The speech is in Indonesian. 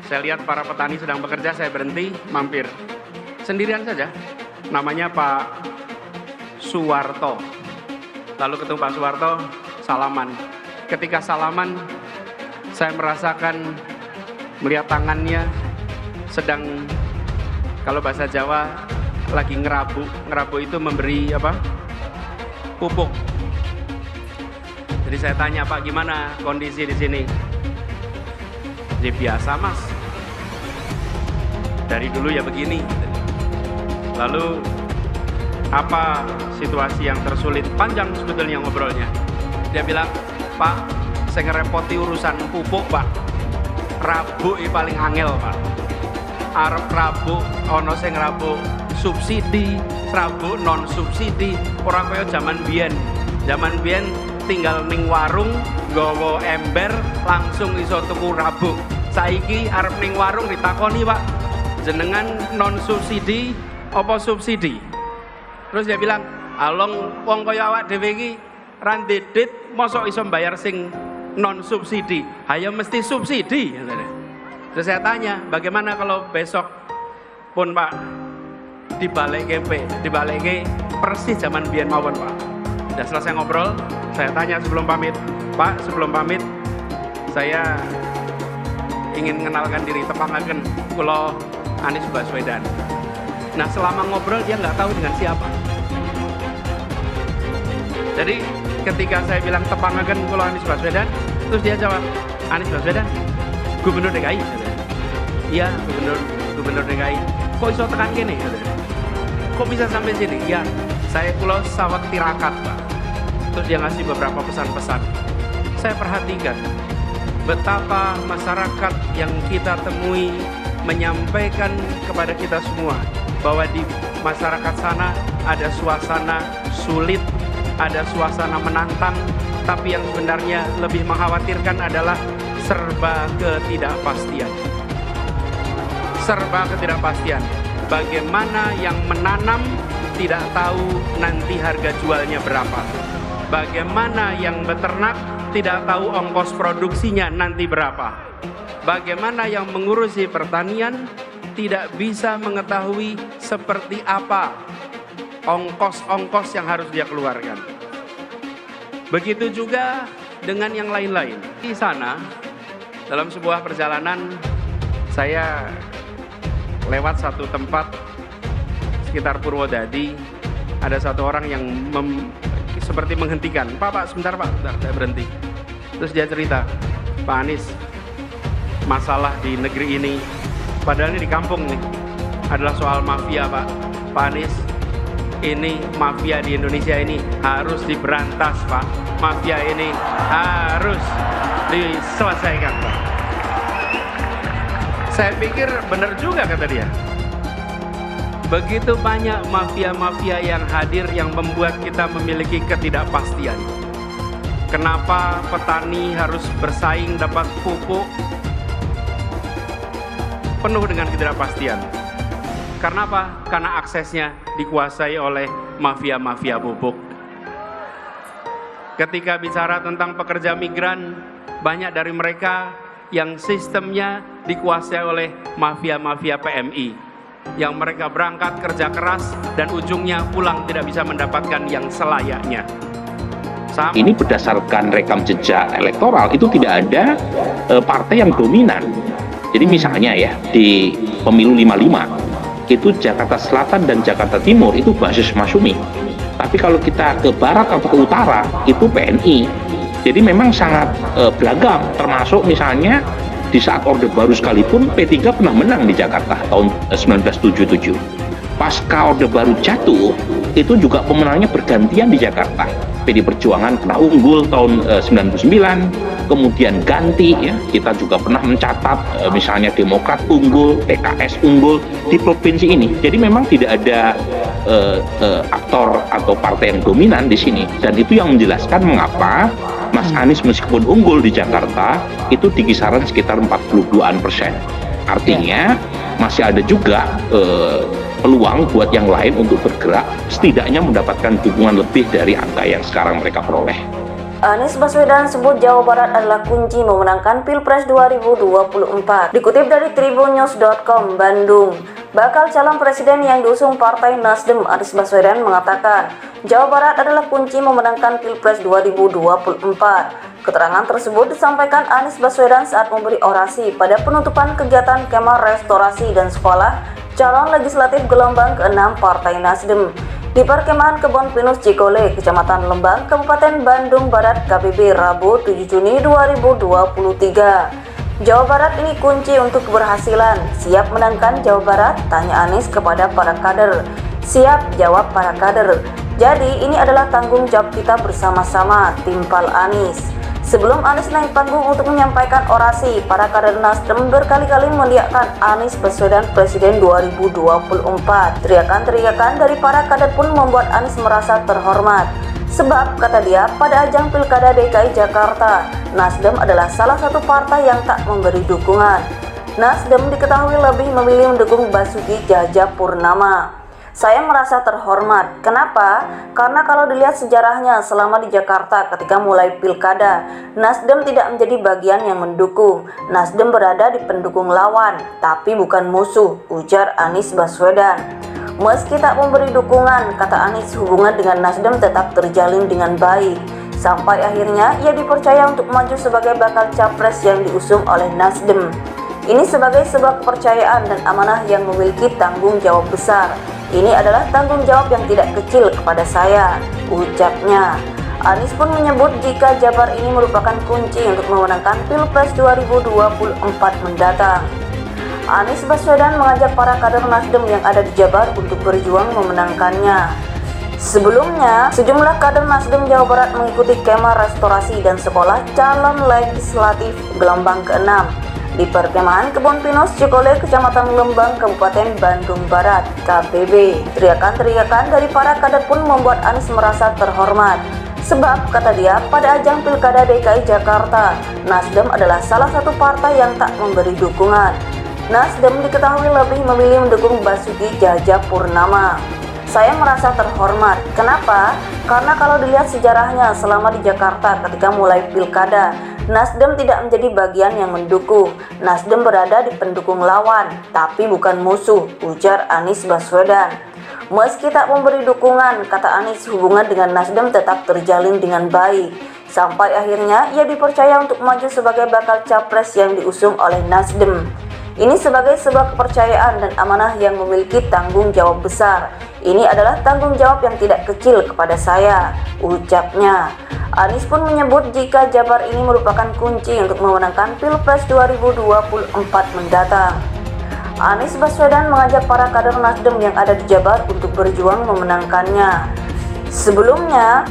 saya lihat para petani sedang bekerja, saya berhenti, mampir. Sendirian saja, namanya Pak Suwarto. Lalu ketemu Pak Suwarto, salaman. Ketika salaman, saya merasakan, melihat tangannya sedang, kalau bahasa Jawa, lagi ngerabu. Ngerabu itu memberi apa? Pupuk. Jadi saya tanya, Pak, gimana kondisi di sini? Jadi biasa, Mas. Dari dulu ya begini. Lalu apa situasi yang tersulit? Panjang sebetulnya ngobrolnya. Dia bilang, Pak, saya ngerepoti urusan pupuk, Pak. Rabuk paling angel, Pak. Arep rabuk, ono sing rabuk subsidi, rabuk non subsidi. Orang kaya zaman biyen. Zaman biyen tinggal ning warung, nggawa ember, langsung iso tuku rabuk. Saiki arep ning warung ditakoni, Pak, jenengan non subsidi apa subsidi? Terus dia bilang, along wong kaya awak dhewe iki ra ndedit mosok iso bayar sing non subsidi, hayo mesti subsidi. Terus saya tanya, bagaimana kalau besok pun, Pak, dibalik persis zaman biyen mawon, Pak. Sudah selesai ngobrol, saya tanya sebelum pamit, Pak, sebelum pamit saya ingin mengenalkan diri, tepangaken kula Anies Baswedan. Nah, selama ngobrol dia nggak tahu dengan siapa. Jadi ketika saya bilang tepangaken kula Anies Baswedan, terus dia jawab, Anies Baswedan, Gubernur DKI. Iya, Gubernur DKI. Kok iso tekan kene? Kok bisa sampai sini? Ya, saya kula sawet tirakat, Pak. Terus dia ngasih beberapa pesan-pesan. Saya perhatikan betapa masyarakat yang kita temui menyampaikan kepada kita semua bahwa di masyarakat sana ada suasana sulit, ada suasana menantang, tapi yang sebenarnya lebih mengkhawatirkan adalah serba ketidakpastian. Serba ketidakpastian. Bagaimana yang menanam tidak tahu nanti harga jualnya berapa. Bagaimana yang beternak tidak tahu ongkos produksinya nanti berapa. Bagaimana yang mengurusi pertanian tidak bisa mengetahui seperti apa ongkos-ongkos yang harus dia keluarkan. Begitu juga dengan yang lain-lain. Di sana, dalam sebuah perjalanan, saya lewat satu tempat sekitar Purwodadi. Ada satu orang yang seperti menghentikan. Pak, sebentar, Pak, sebentar, saya berhenti. Terus dia cerita, Pak Anies, masalah di negeri ini, padahal ini di kampung nih, adalah soal mafia, Pak. Pak Anies, ini mafia di Indonesia ini harus diberantas, Pak. Mafia ini harus diselesaikan, Pak. Saya pikir benar juga kata dia. Begitu banyak mafia-mafia yang hadir yang membuat kita memiliki ketidakpastian. Kenapa petani harus bersaing dapat pupuk penuh dengan ketidakpastian? Karena apa? Karena aksesnya dikuasai oleh mafia-mafia pupuk. Ketika bicara tentang pekerja migran, banyak dari mereka yang sistemnya dikuasai oleh mafia-mafia PMI. Yang mereka berangkat kerja keras dan ujungnya pulang tidak bisa mendapatkan yang selayaknya. Ini berdasarkan rekam jejak elektoral itu tidak ada partai yang dominan. Jadi misalnya ya di pemilu 55 itu Jakarta Selatan dan Jakarta Timur itu basis Masyumi. Tapi kalau kita ke barat atau ke utara itu PNI. Jadi memang sangat beragam, termasuk misalnya di saat Orde Baru sekalipun P3 pernah menang di Jakarta tahun 1977. Pasca Orde Baru jatuh itu juga pemenangnya bergantian di Jakarta. PD Perjuangan pernah unggul tahun 99, kemudian ganti ya. Kita juga pernah mencatat misalnya Demokrat unggul, PKS unggul di provinsi ini. Jadi memang tidak ada aktor atau partai yang dominan di sini, dan itu yang menjelaskan mengapa Mas Anies meskipun unggul di Jakarta itu di kisaran sekitar 42%. Artinya masih ada juga peluang buat yang lain untuk bergerak, setidaknya mendapatkan dukungan lebih dari angka yang sekarang mereka peroleh. Anies Baswedan sebut Jawa Barat adalah kunci memenangkan Pilpres 2024. Dikutip dari tribunnews.com Bandung, bakal calon presiden yang diusung Partai Nasdem Anies Baswedan mengatakan Jawa Barat adalah kunci memenangkan Pilpres 2024. Keterangan tersebut disampaikan Anies Baswedan saat memberi orasi pada penutupan kegiatan Kemah Restorasi dan Sekolah calon legislatif gelombang ke-6 Partai Nasdem di Perkemahan Kebon Pinus Cikole, Kecamatan Lembang, Kabupaten Bandung Barat, KBB, Rabu 7 Juni 2023. Jawa Barat ini kunci untuk keberhasilan. Siap menangkan Jawa Barat? Tanya Anies kepada para kader. Siap, jawab para kader. Jadi ini adalah tanggung jawab kita bersama-sama, timpal Anies. Sebelum Anies naik panggung untuk menyampaikan orasi, para kader Nasdem berkali-kali mendiakkan Anies Baswedan Presiden 2024. Teriakan-teriakan dari para kader pun membuat Anies merasa terhormat. Sebab, kata dia, pada ajang Pilkada DKI Jakarta, Nasdem adalah salah satu partai yang tak memberi dukungan. Nasdem diketahui lebih memilih mendukung Basuki Cahayapurnama. Saya merasa terhormat. Kenapa? Karena kalau dilihat sejarahnya selama di Jakarta ketika mulai pilkada, Nasdem tidak menjadi bagian yang mendukung. Nasdem berada di pendukung lawan, tapi bukan musuh, ujar Anies Baswedan. Meski tak memberi dukungan, kata Anies, hubungan dengan Nasdem tetap terjalin dengan baik. Sampai akhirnya ia dipercaya untuk maju sebagai bakal capres yang diusung oleh Nasdem. Ini sebagai sebuah kepercayaan dan amanah yang memiliki tanggung jawab besar. Ini adalah tanggung jawab yang tidak kecil kepada saya, ucapnya. Anies pun menyebut jika Jabar ini merupakan kunci untuk memenangkan Pilpres 2024 mendatang. Anies Baswedan mengajak para kader Nasdem yang ada di Jabar untuk berjuang memenangkannya. Sebelumnya, sejumlah kader Nasdem Jawa Barat mengikuti Kemah Restorasi dan Sekolah calon legislatif gelombang ke-6 di Perkemahan Kebon Pinus Cikole, Kecamatan Lembang, Kabupaten Bandung Barat, KBB. Teriakan-teriakan dari para kader pun membuat Anies merasa terhormat. Sebab, kata dia, pada ajang Pilkada DKI Jakarta, Nasdem adalah salah satu partai yang tak memberi dukungan. Nasdem diketahui lebih memilih mendukung Basuki Cahayapurnama. Saya merasa terhormat. Kenapa? Karena kalau dilihat sejarahnya selama di Jakarta ketika mulai pilkada, Nasdem tidak menjadi bagian yang mendukung. Nasdem berada di pendukung lawan, tapi bukan musuh, ujar Anies Baswedan. Meski tak memberi dukungan, kata Anies, hubungan dengan Nasdem tetap terjalin dengan baik. Sampai akhirnya ia dipercaya untuk maju sebagai bakal capres yang diusung oleh Nasdem. Ini sebagai sebuah kepercayaan dan amanah yang memiliki tanggung jawab besar. Ini adalah tanggung jawab yang tidak kecil kepada saya, ucapnya. Anies pun menyebut jika Jabar ini merupakan kunci untuk memenangkan Pilpres 2024 mendatang. Anies Baswedan mengajak para kader Nasdem yang ada di Jabar untuk berjuang memenangkannya. Sebelumnya,